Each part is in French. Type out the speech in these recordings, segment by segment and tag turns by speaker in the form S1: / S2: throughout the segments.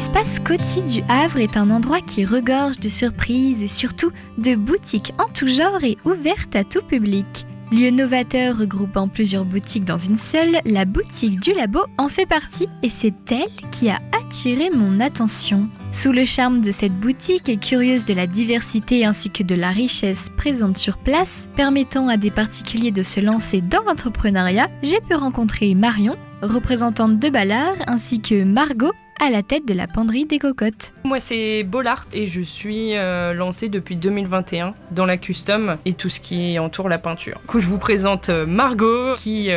S1: L'espace Coty du Havre est un endroit qui regorge de surprises et surtout de boutiques en tout genre et ouvertes à tout public. Lieu novateur regroupant plusieurs boutiques dans une seule, la boutique du Labo en fait partie et c'est elle qui a attiré mon attention. Sous le charme de cette boutique et curieuse de la diversité ainsi que de la richesse présente sur place, permettant à des particuliers de se lancer dans l'entrepreneuriat, j'ai pu rencontrer Marion, représentante de Ballard, ainsi que Margot, à la tête de la penderie des cocottes.
S2: Moi c'est Bollard et je suis lancée depuis 2021 dans la custom et tout ce qui entoure la peinture. Du coup je vous présente Margot qui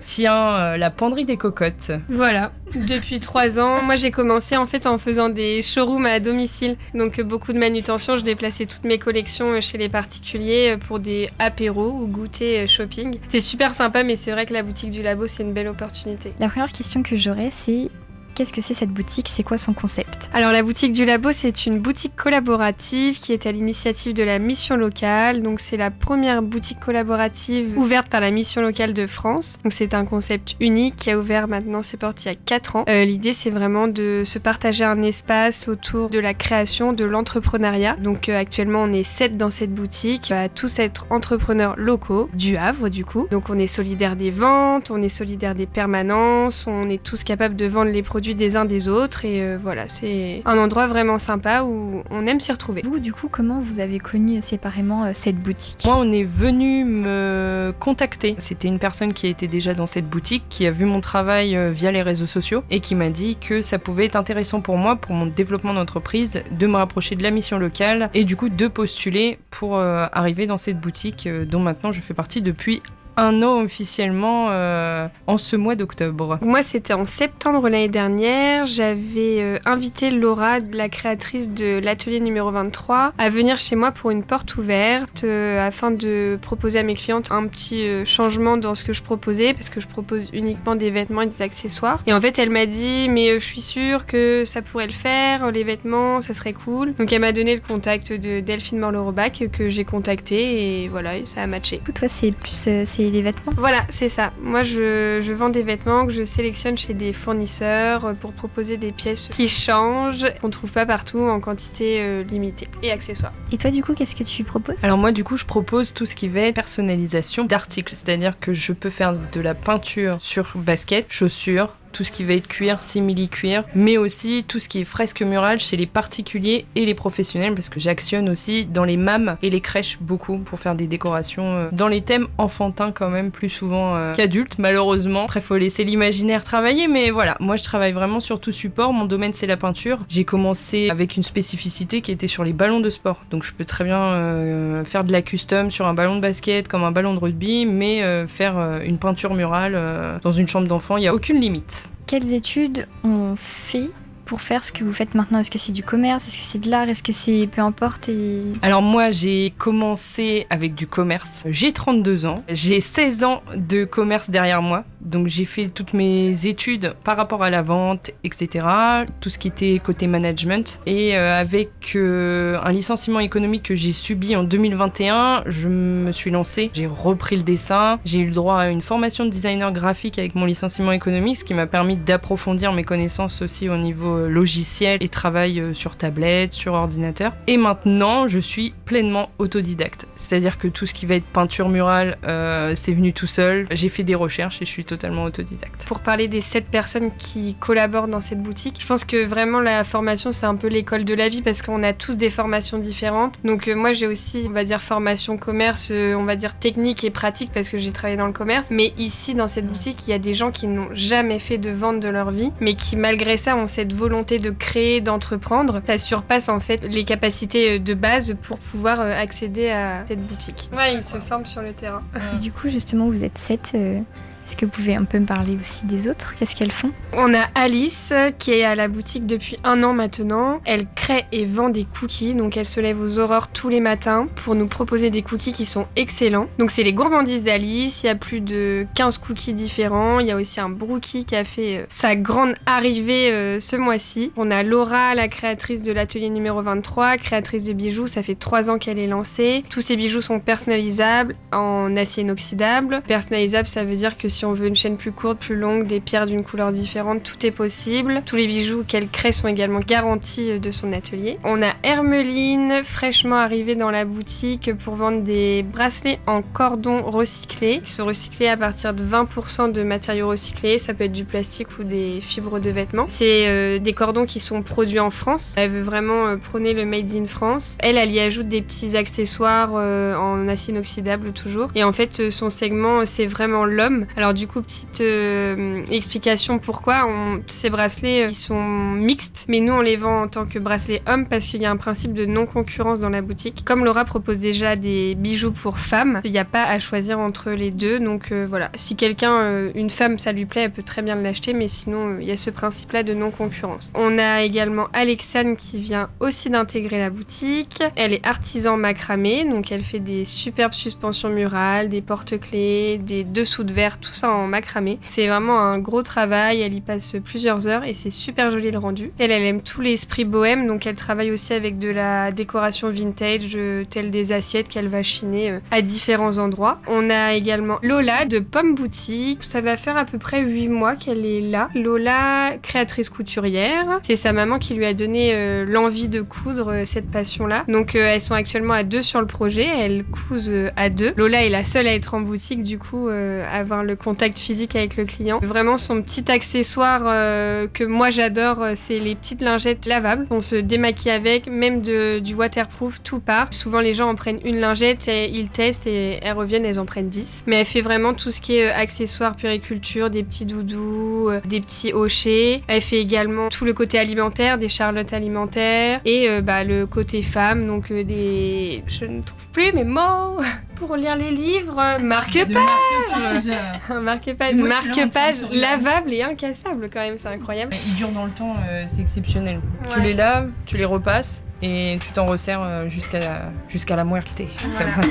S2: tient la penderie des cocottes.
S3: Voilà, depuis 3 ans. Moi j'ai commencé en fait en faisant des showrooms à domicile. Donc beaucoup de manutention, je déplaçais toutes mes collections chez les particuliers pour des apéros ou goûter shopping. C'est super sympa mais c'est vrai que la boutique du Labo c'est une belle opportunité.
S1: La première question que j'aurais c'est... Qu'est-ce que c'est cette boutique ? C'est quoi son concept ?
S3: Alors la boutique du Labo, c'est une boutique collaborative qui est à l'initiative de la mission locale. Donc c'est la première boutique collaborative ouverte par la mission locale de France. Donc c'est un concept unique qui a ouvert maintenant ses portes il y a 4 ans. L'idée c'est vraiment de se partager un espace autour de la création, de l'entrepreneuriat. Donc actuellement on est 7 dans cette boutique, on va tous être entrepreneurs locaux du Havre du coup. Donc on est solidaires des ventes, on est solidaires des permanences, on est tous capables de vendre les produits des uns des autres et voilà, c'est un endroit vraiment sympa où on aime s'y retrouver.
S1: Vous, du coup, comment vous avez connu séparément cette boutique ?
S2: Moi, on est venu me contacter. C'était une personne qui était déjà dans cette boutique, qui a vu mon travail via les réseaux sociaux et qui m'a dit que ça pouvait être intéressant pour moi, pour mon développement d'entreprise, de me rapprocher de la mission locale et du coup de postuler pour arriver dans cette boutique dont maintenant je fais partie depuis 1 an officiellement en ce mois d'octobre.
S3: Moi, c'était en septembre l'année dernière. J'avais invité Laura, la créatrice de l'atelier numéro 23, à venir chez moi pour une porte ouverte afin de proposer à mes clientes un petit changement dans ce que je proposais parce que je propose uniquement des vêtements et des accessoires. Et en fait, elle m'a dit « mais je suis sûre que ça pourrait le faire, les vêtements, ça serait cool ». Donc elle m'a donné le contact de Delphine Morle-Robach que j'ai contacté et voilà, et ça a matché.
S1: Toi, c'est plus... c'est les vêtements ?
S3: Voilà, c'est ça. Moi, je vends des vêtements que je sélectionne chez des fournisseurs pour proposer des pièces qui changent, qu'on ne trouve pas partout en quantité limitée et accessoires.
S1: Et toi, du coup, qu'est-ce que tu proposes ?
S2: Alors moi, du coup, je propose tout ce qui va être personnalisation d'articles. C'est-à-dire que je peux faire de la peinture sur baskets, chaussures, tout ce qui va être cuir, simili-cuir, mais aussi tout ce qui est fresque murale chez les particuliers et les professionnels, parce que j'actionne aussi dans les MAM et les crèches beaucoup pour faire des décorations dans les thèmes enfantins quand même, plus souvent qu'adultes, malheureusement. Après, faut laisser l'imaginaire travailler, mais voilà, moi je travaille vraiment sur tout support, mon domaine c'est la peinture. J'ai commencé avec une spécificité qui était sur les ballons de sport, donc je peux très bien faire de la custom sur un ballon de basket comme un ballon de rugby, mais faire une peinture murale dans une chambre d'enfant, il n'y a aucune limite.
S1: Quelles études on fait pour faire ce que vous faites maintenant ? Est-ce que c'est du commerce ? Est-ce que c'est de l'art ? Est-ce que c'est peu importe
S2: Alors moi, j'ai commencé avec du commerce. J'ai 32 ans. J'ai 16 ans de commerce derrière moi. Donc j'ai fait toutes mes études par rapport à la vente, etc. Tout ce qui était côté management. Et avec un licenciement économique que j'ai subi en 2021, je me suis lancée. J'ai repris le dessin. J'ai eu le droit à une formation de designer graphique avec mon licenciement économique, ce qui m'a permis d'approfondir mes connaissances aussi au niveau logiciel et travail sur tablette, sur ordinateur. Et maintenant, je suis pleinement autodidacte. C'est-à-dire que tout ce qui va être peinture murale, c'est venu tout seul. J'ai fait des recherches et je suis totalement autodidacte.
S3: Pour parler des 7 personnes qui collaborent dans cette boutique, je pense que vraiment la formation, c'est un peu l'école de la vie parce qu'on a tous des formations différentes. Donc moi, j'ai aussi, on va dire, formation commerce, on va dire technique et pratique parce que j'ai travaillé dans le commerce. Mais ici, dans cette boutique, il y a des gens qui n'ont jamais fait de vente de leur vie, mais qui malgré ça ont cette volonté de créer, d'entreprendre. Ça surpasse en fait les capacités de base pour pouvoir accéder à cette boutique. Ouais, ils se forment sur le terrain.
S1: Du coup, justement, vous êtes 7. Est-ce que vous pouvez un peu me parler aussi des autres ? Qu'est-ce qu'elles font ?
S3: On a Alice qui est à la boutique depuis 1 an maintenant. Elle crée et vend des cookies, donc elle se lève aux aurores tous les matins pour nous proposer des cookies qui sont excellents. Donc c'est les gourmandises d'Alice, il y a plus de 15 cookies différents. Il y a aussi un brookie qui a fait sa grande arrivée ce mois-ci. On a Laura, la créatrice de l'atelier numéro 23, créatrice de bijoux, ça fait 3 ans qu'elle est lancée. Tous ces bijoux sont personnalisables en acier inoxydable. Personnalisable, ça veut dire que si si on veut une chaîne plus courte, plus longue, des pierres d'une couleur différente, tout est possible. Tous les bijoux qu'elle crée sont également garantis de son atelier. On a Hermeline, fraîchement arrivée dans la boutique pour vendre des bracelets en cordon recyclés, qui sont recyclés à partir de 20% de matériaux recyclés. Ça peut être du plastique ou des fibres de vêtements. C'est des cordons qui sont produits en France. Elle veut vraiment prôner le made in France. Elle y ajoute des petits accessoires en acier inoxydable toujours. Et en fait, son segment, c'est vraiment l'homme. Alors du coup, petite explication pourquoi. Ces bracelets, ils sont mixtes, mais nous, on les vend en tant que bracelets hommes parce qu'il y a un principe de non-concurrence dans la boutique. Comme Laura propose déjà des bijoux pour femmes, il n'y a pas à choisir entre les deux. Donc voilà, si quelqu'un, une femme, ça lui plaît, elle peut très bien l'acheter, mais sinon, il y a ce principe-là de non-concurrence. On a également Alexane qui vient aussi d'intégrer la boutique. Elle est artisan macramé, donc elle fait des superbes suspensions murales, des porte-clés, des dessous de verre, tout ça en macramé. C'est vraiment un gros travail, elle y passe plusieurs heures et c'est super joli le rendu. Elle aime tout l'esprit bohème, donc elle travaille aussi avec de la décoration vintage, telle des assiettes qu'elle va chiner à différents endroits. On a également Lola de Pomme Boutique. Ça va faire à peu près 8 mois qu'elle est là. Lola, créatrice couturière. C'est sa maman qui lui a donné l'envie de coudre, cette passion-là. Donc elles sont actuellement à 2 sur le projet. Elles cousent à 2. Lola est la seule à être en boutique, du coup, avoir le contact physique avec le client. Vraiment, son petit accessoire que moi j'adore, c'est les petites lingettes lavables. On se démaquille avec, même du waterproof, tout part. Souvent, les gens en prennent une lingette et ils testent et elles reviennent, elles en prennent 10. Mais elle fait vraiment tout ce qui est accessoires, puériculture, des petits doudous, des petits hochets. Elle fait également tout le côté alimentaire, des charlottes alimentaires et le côté femme, donc je ne trouve plus mes mots pour lire les livres. Marque-page, marque-page lavable et incassable quand même, c'est incroyable.
S2: Il dure dans le temps, c'est exceptionnel.
S3: Ouais.
S2: Tu les laves, tu les repasses et tu t'en resserres jusqu'à la muerte.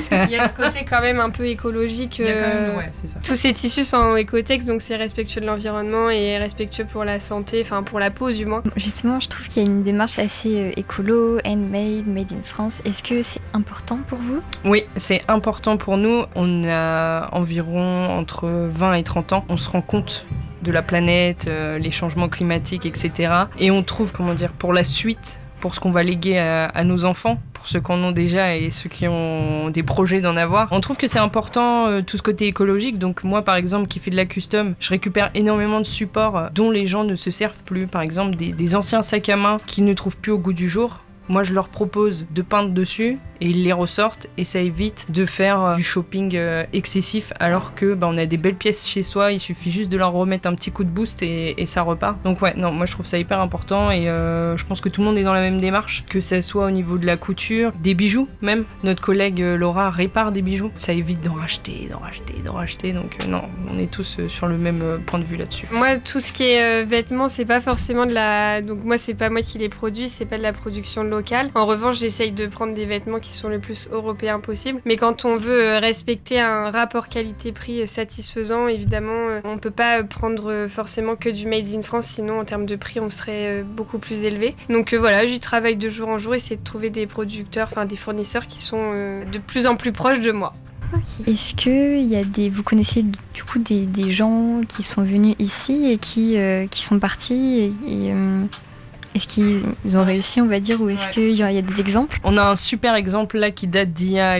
S3: Voilà. Il y a ce côté quand même un peu écologique.
S2: Il y a quand même, ouais, c'est ça.
S3: Tous ces tissus sont en Ecotex, donc c'est respectueux de l'environnement et respectueux pour la santé, enfin pour la peau du moins.
S1: Justement, je trouve qu'il y a une démarche assez écolo, handmade, made in France. Est-ce que c'est important pour vous ?
S2: Oui, c'est important pour nous. On a environ entre 20 et 30 ans. On se rend compte de la planète, les changements climatiques, etc. Et on trouve, pour la suite, pour ce qu'on va léguer à nos enfants, pour ceux qui en ont déjà et ceux qui ont des projets d'en avoir. On trouve que c'est important, tout ce côté écologique. Donc moi, par exemple, qui fais de la custom, je récupère énormément de supports dont les gens ne se servent plus. Par exemple, des anciens sacs à main qu'ils ne trouvent plus au goût du jour. Moi, je leur propose de peindre dessus et ils les ressortent et ça évite de faire du shopping excessif alors que on a des belles pièces chez soi, il suffit juste de leur remettre un petit coup de boost et ça repart. Donc ouais, non, moi je trouve ça hyper important et je pense que tout le monde est dans la même démarche, que ça soit au niveau de la couture, des bijoux même. Notre collègue Laura répare des bijoux, ça évite d'en racheter. Donc non, on est tous sur le même point de vue là-dessus.
S3: Moi, tout ce qui est vêtements, c'est pas forcément de la... Donc moi, c'est pas moi qui les produis, c'est pas de la production locale. En revanche, j'essaye de prendre des vêtements qui sont le plus européens possible. Mais quand on veut respecter un rapport qualité-prix satisfaisant, évidemment, on peut pas prendre forcément que du made in France, sinon en termes de prix, on serait beaucoup plus élevé. Donc voilà, j'y travaille de jour en jour, essayer de trouver des producteurs, enfin des fournisseurs qui sont de plus en plus proches de moi.
S1: Okay. Est-ce que vous connaissez du coup des gens qui sont venus ici et qui sont partis et est-ce qu'ils ont réussi, on va dire, ou est-ce qu'il y a des exemples ?
S2: On a un super exemple là qui date d'il y a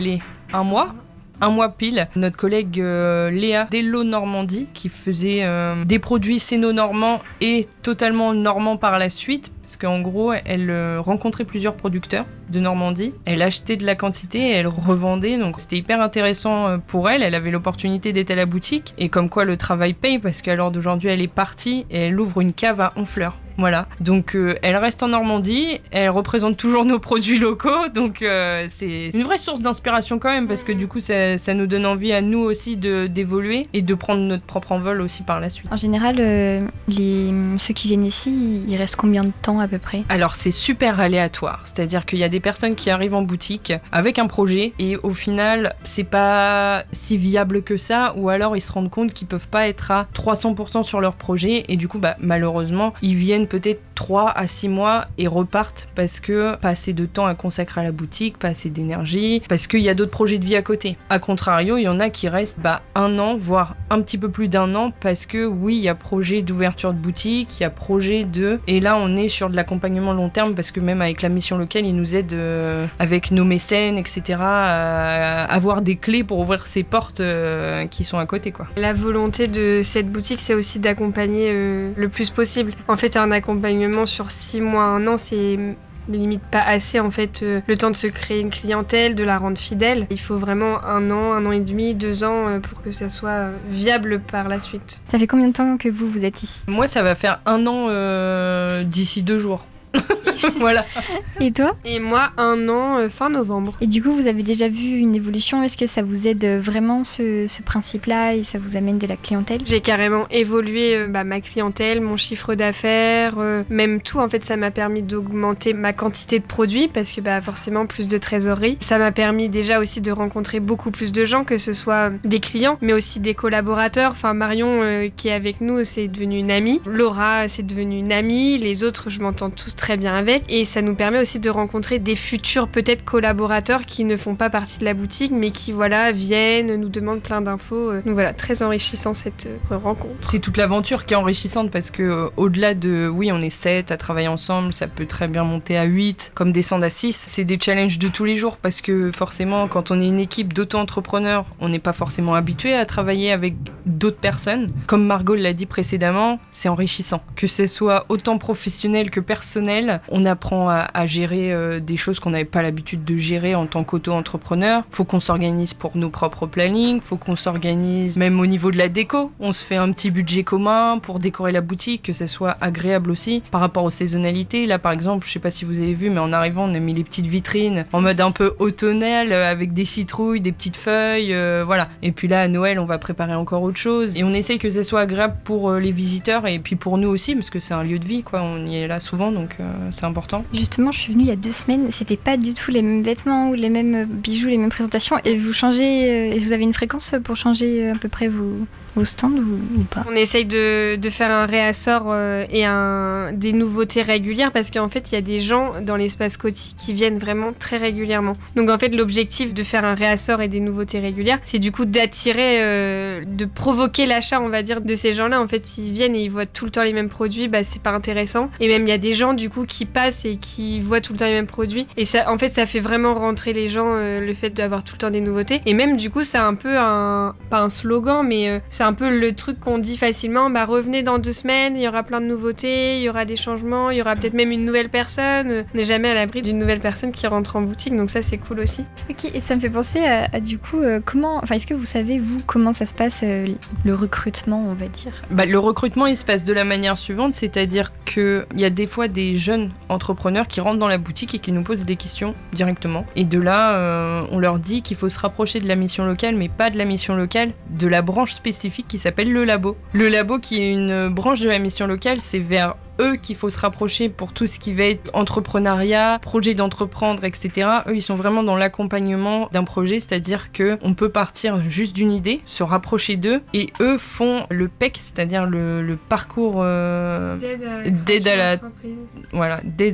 S2: un mois pile. Notre collègue Léa d'Hello Normandie qui faisait des produits séno-normands et totalement normands par la suite. Parce qu'en gros, elle rencontrait plusieurs producteurs de Normandie. Elle achetait de la quantité et elle revendait. Donc c'était hyper intéressant pour elle. Elle avait l'opportunité d'être à la boutique. Et comme quoi le travail paye parce qu'à l'heure d'aujourd'hui, elle est partie et elle ouvre une cave à Honfleur. Voilà. Donc elle reste en Normandie. Elle représente toujours nos produits locaux. Donc c'est une vraie source d'inspiration quand même parce que du coup, ça nous donne envie à nous aussi d'évoluer et de prendre notre propre envol aussi par la suite.
S1: En général, ceux qui viennent ici, ils restent combien de temps à peu près ?
S2: Alors c'est super aléatoire, c'est-à-dire qu'il y a des personnes qui arrivent en boutique avec un projet et au final c'est pas si viable que ça ou alors ils se rendent compte qu'ils peuvent pas être à 300% sur leur projet et du coup malheureusement ils viennent peut-être 3 à 6 mois et repartent parce que pas assez de temps à consacrer à la boutique, pas assez d'énergie, parce qu'il y a d'autres projets de vie à côté. A contrario, il y en a qui restent 1 an, voire un petit peu plus d'1 an, parce que oui, il y a projet d'ouverture de boutique, il y a projet de... Et là, on est sur de l'accompagnement long terme, parce que même avec la mission locale, ils nous aident avec nos mécènes, etc., à avoir des clés pour ouvrir ces portes qui sont à côté, quoi.
S3: La volonté de cette boutique, c'est aussi d'accompagner le plus possible. En fait, un accompagnement sur 6 mois, 1 an, c'est limite pas assez, en fait, le temps de se créer une clientèle, de la rendre fidèle. Il faut vraiment 1 an et demi, 2 ans pour que ça soit viable par la suite.
S1: Ça fait combien de temps que vous êtes ici ?
S2: Moi, ça va faire 1 an d'ici 2 jours. Voilà.
S1: Et toi ?
S3: Et moi, 1 an fin novembre.
S1: Et du coup, vous avez déjà vu une évolution ? Est-ce que ça vous aide vraiment ce principe-là et ça vous amène de la clientèle ?
S3: J'ai carrément évolué ma clientèle, mon chiffre d'affaires, même tout. En fait, ça m'a permis d'augmenter ma quantité de produits parce que forcément plus de trésorerie. Ça m'a permis déjà aussi de rencontrer beaucoup plus de gens, que ce soit des clients, mais aussi des collaborateurs. Enfin, Marion qui est avec nous, c'est devenue une amie. Laura, c'est devenue une amie. Les autres, je m'entends tous très bien avec. Et ça nous permet aussi de rencontrer des futurs peut-être collaborateurs qui ne font pas partie de la boutique, mais qui viennent, nous demandent plein d'infos. Donc voilà, très enrichissant cette rencontre.
S2: C'est toute l'aventure qui est enrichissante parce que au-delà de, oui, on est 7 à travailler ensemble, ça peut très bien monter à 8, comme descendre à 6. C'est des challenges de tous les jours parce que forcément, quand on est une équipe d'auto-entrepreneurs, on n'est pas forcément habitué à travailler avec d'autres personnes. Comme Margot l'a dit précédemment, c'est enrichissant. Que ce soit autant professionnel que personnel, on apprend à gérer des choses qu'on n'avait pas l'habitude de gérer en tant qu'auto-entrepreneur. Faut qu'on s'organise pour nos propres plannings, faut qu'on s'organise même au niveau de la déco. On se fait un petit budget commun pour décorer la boutique, que ça soit agréable aussi par rapport aux saisonnalités. Là, par exemple, je sais pas si vous avez vu, mais en arrivant, on a mis les petites vitrines en mode un peu automnal avec des citrouilles, des petites feuilles, voilà. Et puis là, à Noël, on va préparer encore autre chose. Et on essaye que ça soit agréable pour les visiteurs et puis pour nous aussi, parce que c'est un lieu de vie, quoi. On y est là souvent, donc c'est important.
S1: Justement, je suis venue il y a 2 semaines, c'était pas du tout les mêmes vêtements ou les mêmes bijoux, les mêmes présentations, et vous changez, et vous avez une fréquence pour changer à peu près vos stands ou pas ?
S3: On essaye de faire un réassort et des nouveautés régulières parce qu'en fait, il y a des gens dans l'espace Coty qui viennent vraiment très régulièrement. Donc en fait, l'objectif de faire un réassort et des nouveautés régulières, c'est du coup d'attirer, de provoquer l'achat, on va dire, de ces gens-là. En fait, s'ils viennent et ils voient tout le temps les mêmes produits, c'est pas intéressant. Et même, il y a des gens du coup qui passent et qui voient tout le temps les mêmes produits. Et ça, en fait, ça fait vraiment rentrer les gens, le fait d'avoir tout le temps des nouveautés. Et même du coup, c'est un peu pas un slogan, mais c'est un peu le truc qu'on dit facilement, revenez dans 2 semaines, il y aura plein de nouveautés, il y aura des changements, il y aura peut-être même une nouvelle personne. On n'est jamais à l'abri d'une nouvelle personne qui rentre en boutique, donc ça c'est cool aussi.
S1: Ok, et ça me fait penser à du coup, est-ce que vous savez, vous, comment ça se passe, le recrutement, on va dire ?
S2: Le recrutement, il se passe de la manière suivante, c'est-à-dire qu'il y a des fois des jeunes entrepreneurs qui rentrent dans la boutique et qui nous posent des questions directement. Et de là, on leur dit qu'il faut se rapprocher de la mission locale, mais pas de la mission locale, de la branche spécifique qui s'appelle le labo. Le labo, qui est une branche de la mission locale, c'est vers eux qu'il faut se rapprocher pour tout ce qui va être entrepreneuriat, projet d'entreprendre, etc. Eux, ils sont vraiment dans l'accompagnement d'un projet, c'est-à-dire qu'on peut partir juste d'une idée, se rapprocher d'eux, et eux font le PEC, c'est-à-dire le parcours d'aide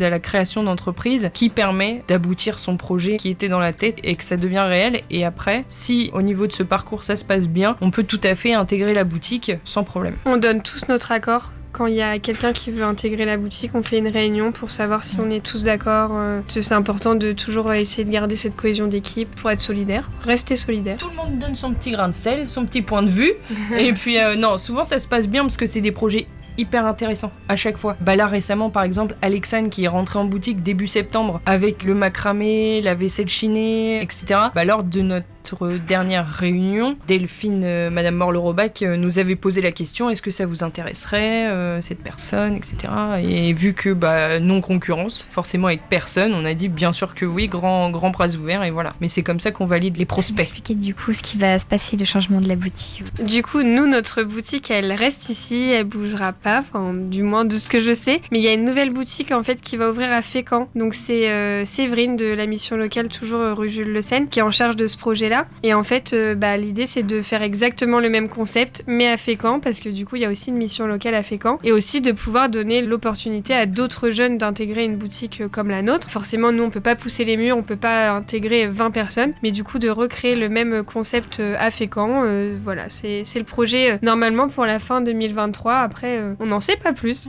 S2: à la création d'entreprise, qui permet d'aboutir son projet qui était dans la tête et que ça devient réel. Et après, si au niveau de ce parcours ça se passe bien, on peut tout à fait intégrer la boutique sans problème.
S3: On donne tous notre accord. Quand il y a quelqu'un qui veut intégrer la boutique, on fait une réunion pour savoir si on est tous d'accord. C'est important de toujours essayer de garder cette cohésion d'équipe pour être solidaire. Rester solidaire.
S2: Tout le monde donne son petit grain de sel, son petit point de vue. Et puis, non, souvent ça se passe bien parce que c'est des projets hyper intéressant à chaque fois. Là récemment par exemple, Alexane qui est rentrée en boutique début septembre avec le macramé, la vaisselle chinée, etc. Lors de notre dernière réunion, Delphine, Madame Morle-Robac nous avait posé la question, est-ce que ça vous intéresserait cette personne, etc. Et vu que non concurrence, forcément avec personne, on a dit bien sûr que oui, grand bras ouverts, et voilà. Mais c'est comme ça qu'on valide les prospects.
S1: Expliquez du coup ce qui va se passer, le changement de la boutique.
S3: Du coup, nous, notre boutique, elle reste ici, elle bougera pas, du moins de ce que je sais. Mais il y a une nouvelle boutique en fait qui va ouvrir à Fécamp. Donc c'est Séverine de la mission locale, toujours rue Jules Le Seine, qui est en charge de ce projet-là. projet-là. Et en fait, l'idée, c'est de faire exactement le même concept, mais à Fécamp, parce que du coup, il y a aussi une mission locale à Fécamp. Et aussi de pouvoir donner l'opportunité à d'autres jeunes d'intégrer une boutique comme la nôtre. Forcément, nous, on peut pas pousser les murs, on peut pas intégrer 20 personnes, mais du coup, de recréer le même concept à Fécamp, voilà, c'est le projet normalement pour la fin 2023. Après, on n'en sait pas plus.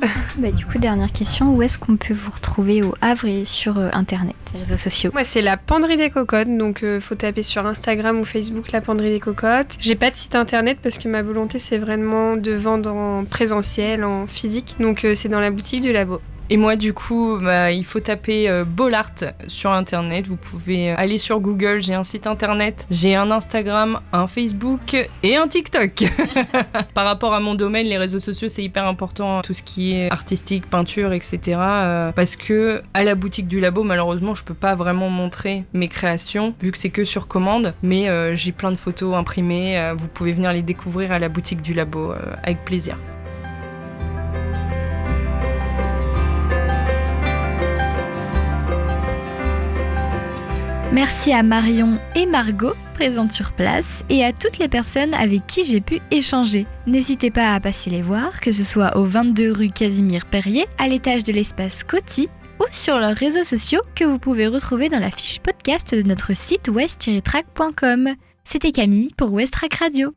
S1: Du coup, dernière question, où est-ce qu'on peut vous retrouver au Havre et sur Internet, les réseaux sociaux?
S3: Moi, c'est la Penderie des Cocottes, donc faut taper sur Instagram ou Facebook la Penderie des Cocottes. J'ai pas de site internet parce que ma volonté, c'est vraiment de vendre en présentiel, en physique, donc c'est dans la boutique du labo.
S2: Et moi, du coup, il faut taper Bollard sur Internet. Vous pouvez aller sur Google. J'ai un site Internet, j'ai un Instagram, un Facebook et un TikTok. Par rapport à mon domaine, les réseaux sociaux, c'est hyper important. Tout ce qui est artistique, peinture, etc. Parce que à la boutique du labo, malheureusement, je peux pas vraiment montrer mes créations, vu que c'est que sur commande. Mais j'ai plein de photos imprimées. Vous pouvez venir les découvrir à la boutique du labo avec plaisir.
S1: Merci à Marion et Margot, présentes sur place, et à toutes les personnes avec qui j'ai pu échanger. N'hésitez pas à passer les voir, que ce soit au 22 rue Casimir-Perrier, à l'étage de l'espace Coty, ou sur leurs réseaux sociaux que vous pouvez retrouver dans la fiche podcast de notre site west-track.com. C'était Camille pour West Track Radio.